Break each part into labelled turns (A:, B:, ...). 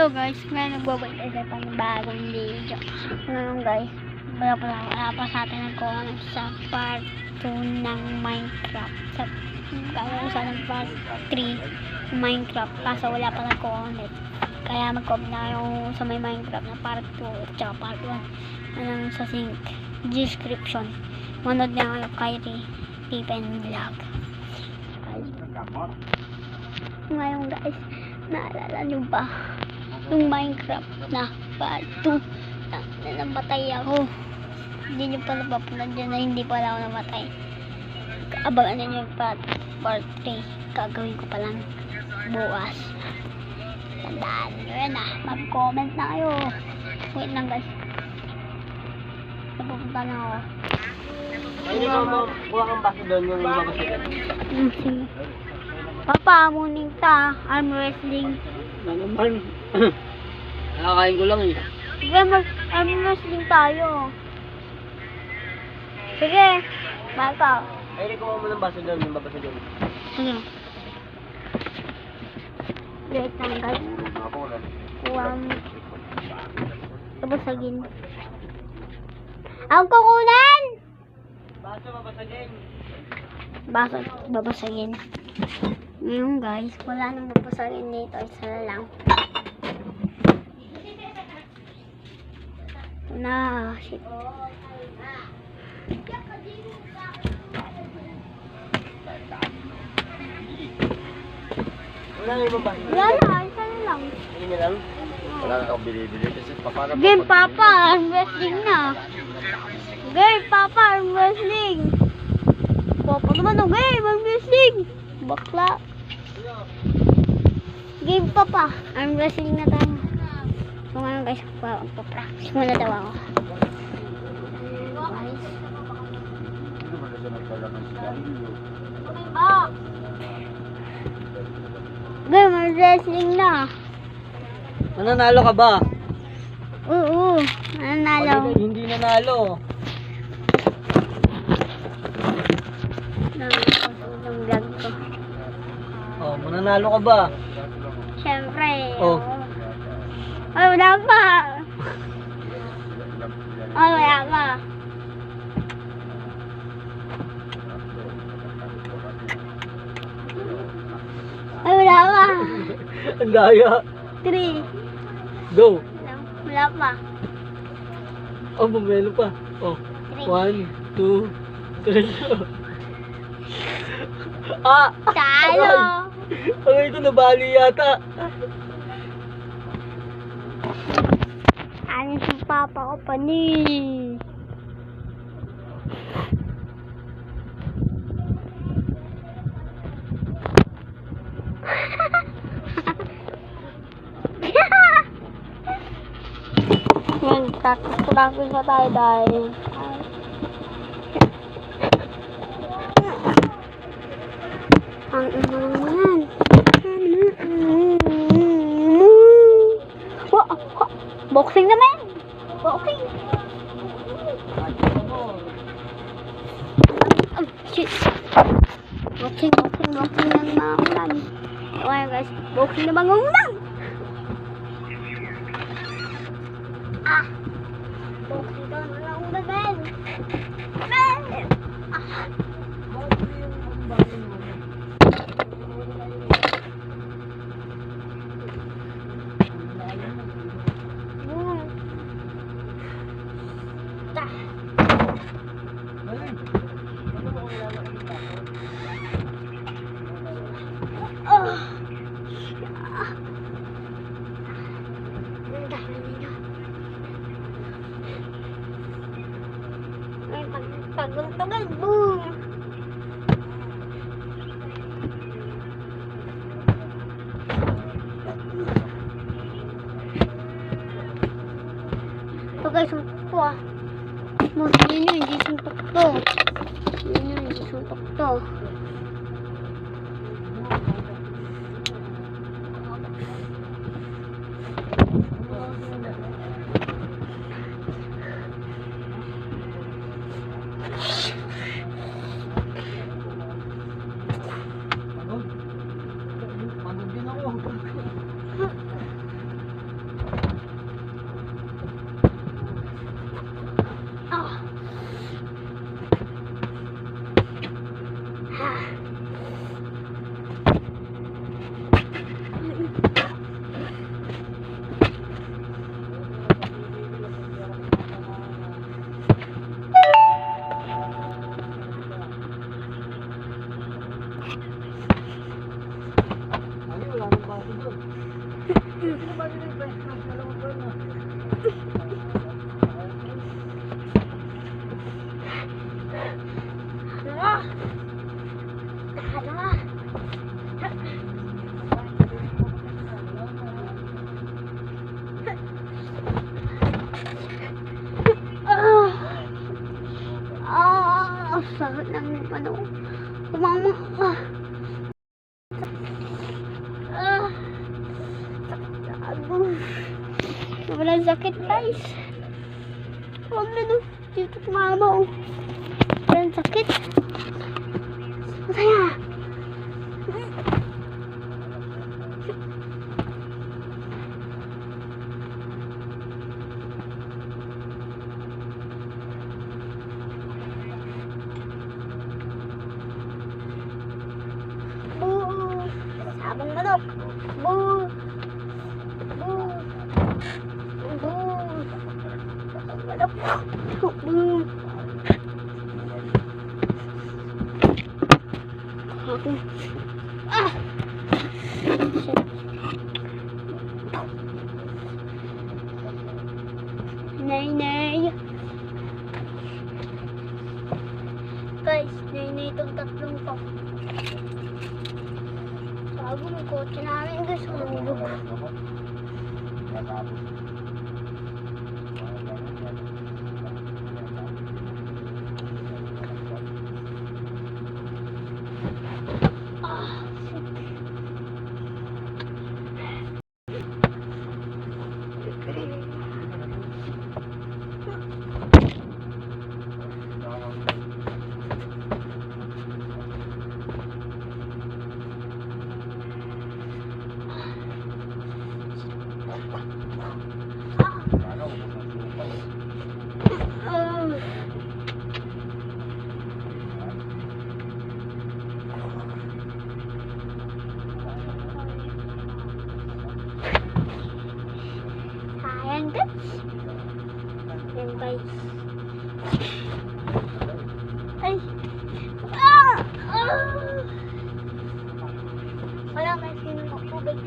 A: Hello guys, ngayon nagbabalik tayo sa panibagong video. Ngayon guys, wala pa sa atin nagkukunan sa part 2 ng Minecraft. Gagawin sa ng part 3 ng Minecraft, kaso wala pa nagkukunan. Kaya mag-comment na yung sa may Minecraft na part 2 at saka part 1 na sa description. Manood na kayo kay Tipen Vlog. Ngayon guys, naalala nyo ba yung Minecraft na part 2 na namatay ako? Hindi nyo pala papunod dyan na hindi pala ako namatay. Abangan nyo yung part 3. Gagawin ko pa lang bukas. Tandaan nyo yan mag-comment na kayo. Wait lang guys, napupunta na ako.
B: Hindi mo buha kang basa doon yung mabasa.
A: Sige. Papa, muning ta, arm wrestling.
B: Ano naman? Nakakain ko lang eh.
A: Sige, arm wrestling tayo. Sige, baka.
B: Ay, ko mo ng basa doon, yung mabasa doon.
A: Sige. Wait lang guys. Babasagin. Ang kukunan!
B: Basa, mabasagin.
A: Basa, babasagin. Ngayon guys, wala nang nabasagin dito. Isa na lang. Shit.
B: Wala na yung basa.
A: Wala na, isa na lang.
B: Hindi na lang? Wala na akong bili-bili kasi papara.
A: Game Papa, arm wrestling na. Game Papa, arm wrestling. Papa naman ang game, arm wrestling. Bakla. Game Papa, arm wrestling na tayo. So ngayon guys, papractice muna daw ako. Guys. Game, arm wrestling na.
B: Nanalo ka ba?
A: Oo, nanalo.
B: Hindi nanalo.
A: Ng vlog ko.
B: Oh, mananalo ka ba?
A: Siyempre.
B: Oh.
A: Ay, wala pa. Ay, wala pa. Ay, wala pa.
B: Ang daya.
A: 3.
B: Go.
A: Wala pa.
B: Oh, bumelo pa. Oh. 1, 2, 3. Ah!
A: Talo.
B: Aray ko, nabali yata.
A: Ano si Papa ko pa ni? Practice na tayo dahil ang imangan. Boxing naman. Boxing. Shit. Boxing ng mga kulan. Okay guys, boxing na bangunang. Boxing daw na lang ulan, Ben. Pagultugan, boom! Ito guys, suntok to Yun yun, hindi suntok to. Yun yun, hindi suntok to. Sakit ng ano. Kumama. Walang sakit guys. Huwag na no. Dito kumama oh. Walang sakit. Masaya. Boo! Sabong manok. Boo! Boo! Boo! Sabong manok. Boo! Ako. Ah! Nay. Guys, nay itong tatlong to. Bago ng kotse namin guys, ulog. Ayan guys. Ayan guys. Ay. Wala may sinong tubig.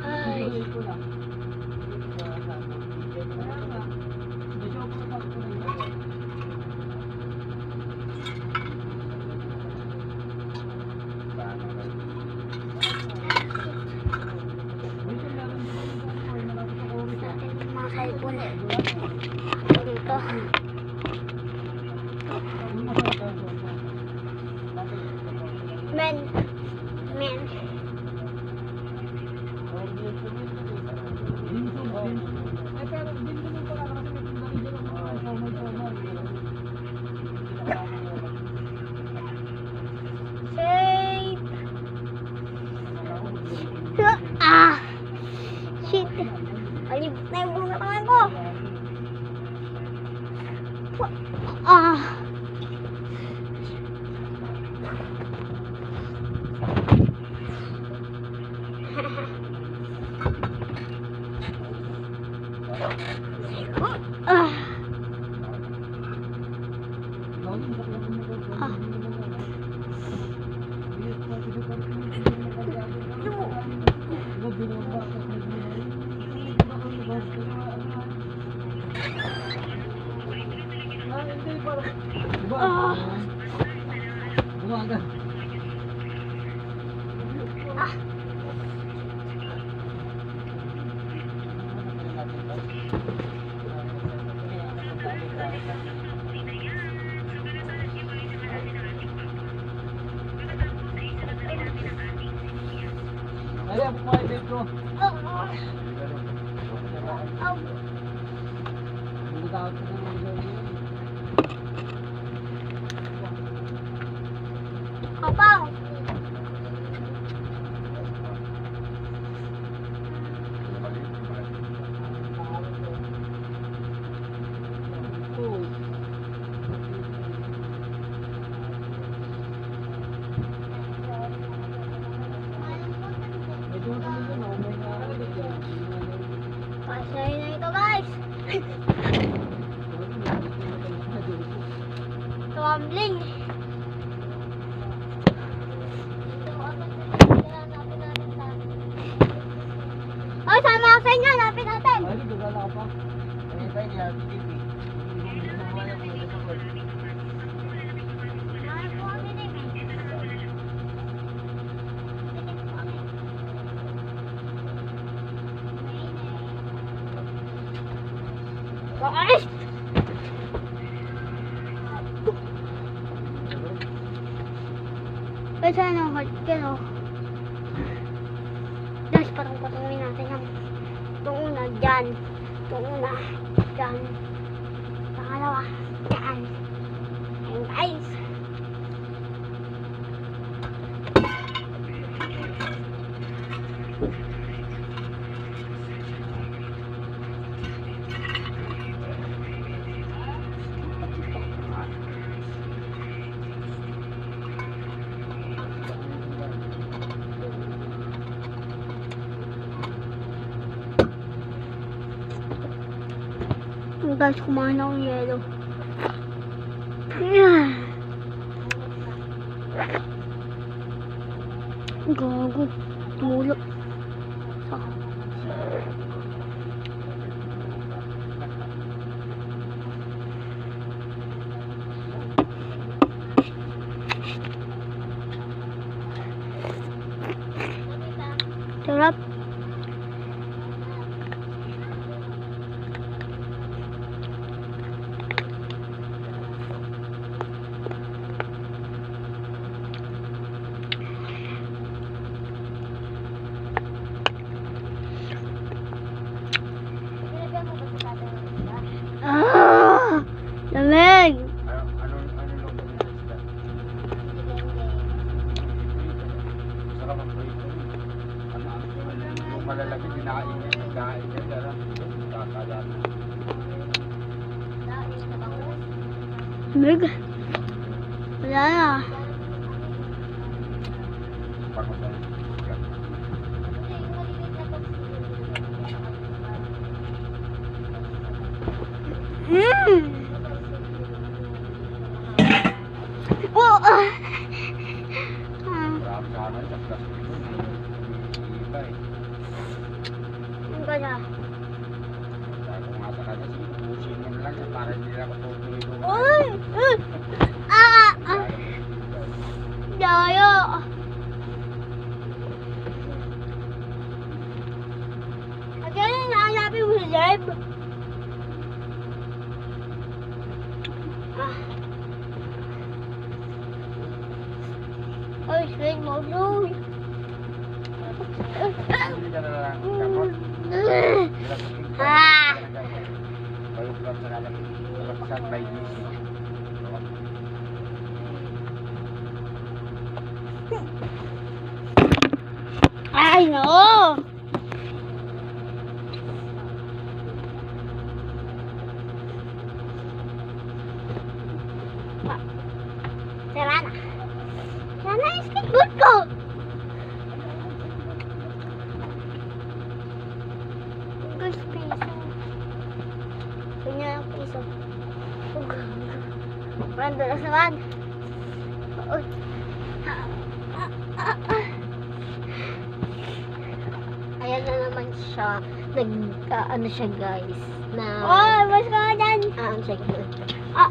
A: Ay. Cellphone dito. Men. Safe. Shit. Alibot na yung bunga tangan ko.
B: Ay, ako pa i-bake ko.
A: Kapang. Pasay na ito guys. Tumbling. Ito ang natin sa
B: Wala ka pa. Ay, tayo niya, TV. Hindi mo kumaya kung ito sa court.
A: Guys! Ay, sana ang heart ka, no? Guys, patong-patongin natin yan. Itong una, dyan. Itong una, dyan. Pangalawa, dyan. Ayan, guys. Guys, kumain na akong yelo. Gago. Tumulo. Sarap. Ah! Lamig!
B: Ano lang ba yung isda? Sarap ang prito. Yung malalaki kinakain niya, nagkain niya, sarap. Kakalat.
A: Lamig? Wala na.
B: Pagkakas.
A: Oh!
B: Marami sana sa plastic ko. Iba eh.
A: Ang ganda.
B: Sabi ko nga sa kanya, sinubusin mo na lang yan para hindi na ako tutuloy.
A: Uy! Ah! Ah! Dayo! Again, nahanapin mo si Zeb. Ay, sweet mo, bro.
B: Hindi ka na lang kapot.
A: Ah!
B: Bayo lang sa kalang sa by DC.
A: Ay, no! Tara na. Sana yung skateboard ko! Good piso. Ganyan ang piso. Parang dulas naman. Uy.
C: Ayan na naman siya. Ano siya guys. Na...
A: Oh, mas ka dyan.
C: Ang check na.
A: Ah,